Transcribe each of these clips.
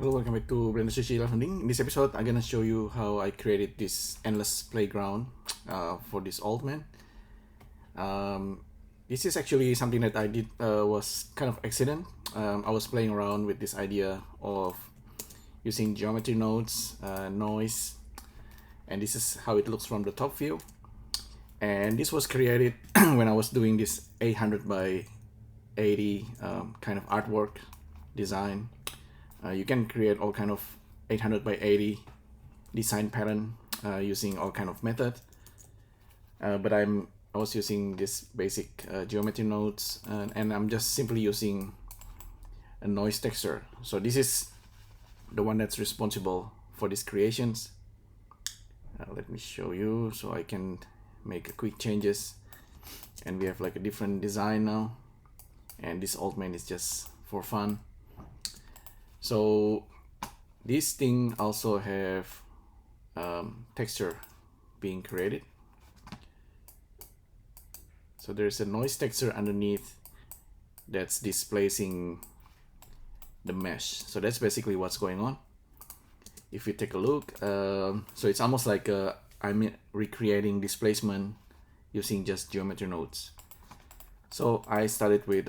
Hello, welcome back to Blender Sushi Live Funding. In this episode, I'm gonna show you how I created this endless playground for this old man. This is actually something that I did was kind of accident. I was playing around with this idea of using geometry nodes, noise, and this is how it looks from the top view. And this was created when I was doing this 800 by 80 kind of artwork design. You can create all kind of 800 by 80 design pattern using all kind of method. But I was using this basic geometry nodes, and I'm just simply using a noise texture. So this is the one that's responsible for these creations. Let me show you so I can make a quick changes. And we have like a different design now. And this old man is just for fun. So this thing also have texture being created. So there's a noise texture underneath that's displacing the mesh. So that's basically what's going on. If we take a look, so it's almost like I'm recreating displacement using just geometry nodes. So I started with,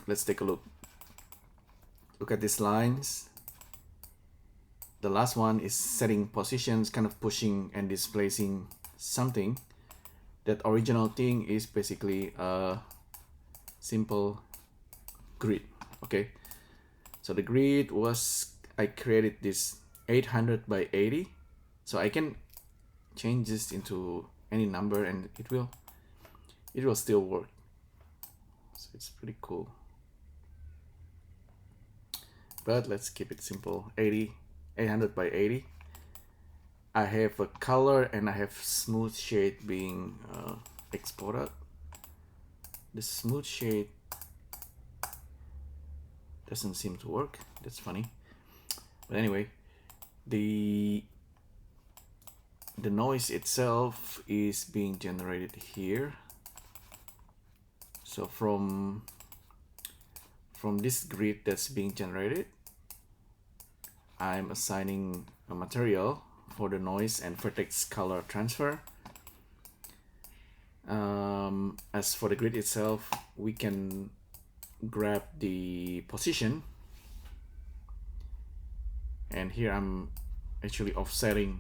let's take a look. Look at these lines. The last one is setting positions, kind of pushing and displacing something. That original thing is basically a simple grid. Okay, so the grid was, I created this 800 by 80. So I can change this into any number and it will still work. So it's pretty cool. But let's keep it simple. 800 by 80. I have a color and I have smooth shade being exported. The smooth shade doesn't seem to work. That's funny. But anyway, the noise itself is being generated here. So from this grid that's being generated, I'm assigning a material for the noise and vertex color transfer. As for the grid itself, we can grab the position, and here I'm actually offsetting.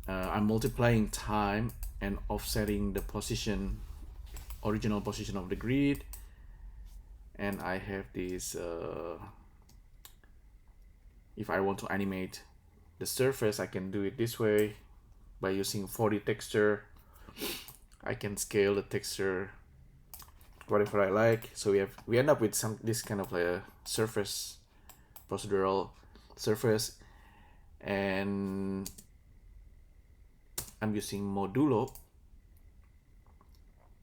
I'm multiplying time and offsetting the position, original position of the grid. And I have this, if I want to animate the surface, I can do it this way by using 4D texture. I can scale the texture whatever I like. So we end up with this kind of a surface, procedural surface, and I'm using modulo.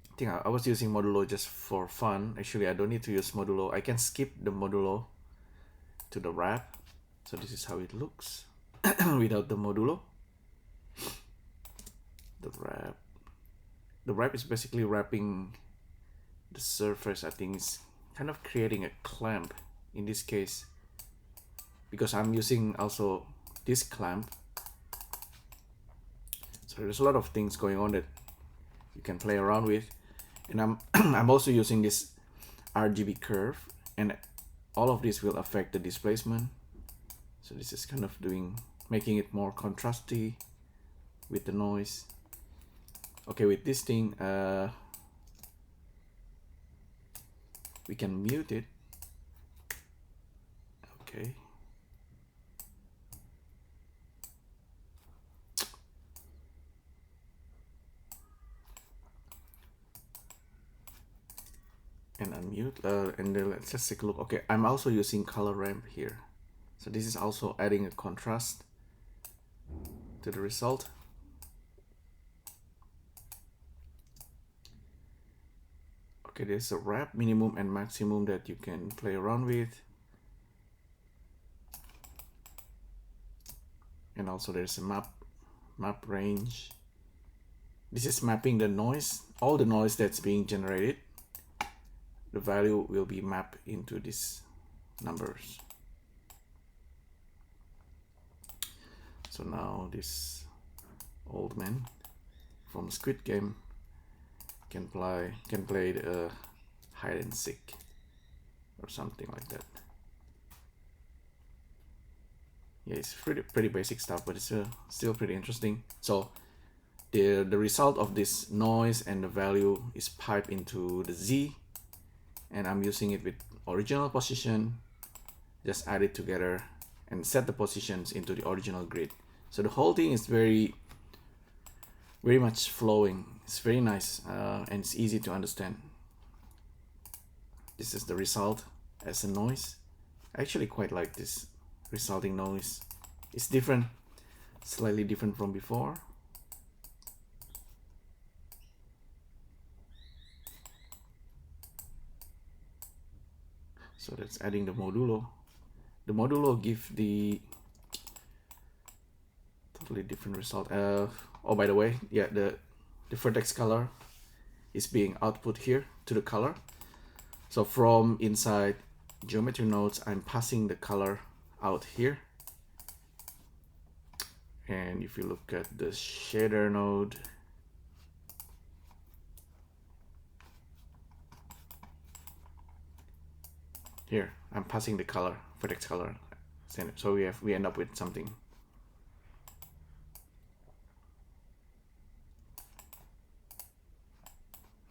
I think I was using modulo just for fun. Actually, I don't need to use modulo. I can skip the modulo to the wrap. So this is how it looks without the modulo. The wrap is basically wrapping the surface. I think it's kind of creating a clamp in this case, because I'm using also this clamp. So there's a lot of things going on that you can play around with. And I'm also using this RGB curve, and all of this will affect the displacement. So this is kind of making it more contrasty with the noise. Okay, with this thing, we can mute it. Okay. And unmute, and then let's just take a look. Okay, I'm also using color ramp here. So this is also adding a contrast to the result. Okay, there's a wrap minimum and maximum that you can play around with. And also there's a map range. This is mapping the noise, all the noise that's being generated. The value will be mapped into these numbers. So now this old man from Squid Game can play the hide and seek or something like that. Yeah, it's pretty basic stuff, but it's still pretty interesting. So the result of this noise and the value is piped into the Z, and I'm using it with original position. Just add it together and set the positions into the original grid. So the whole thing is very much flowing. It's very nice, and it's easy to understand. This is the result as a noise. I actually quite like this resulting noise. It's different, slightly different from before. So that's adding the modulo. The modulo give the totally different result. Oh, by the way, yeah, the vertex color is being output here to the color. So from inside geometry nodes, I'm passing the color out here. And if you look at the shader node, here I'm passing the color, vertex color. So we end up with something.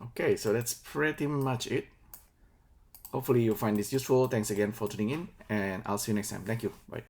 Okay, so that's pretty much it. Hopefully you find this useful. Thanks again for tuning in, and I'll see you next time. Thank you. Bye.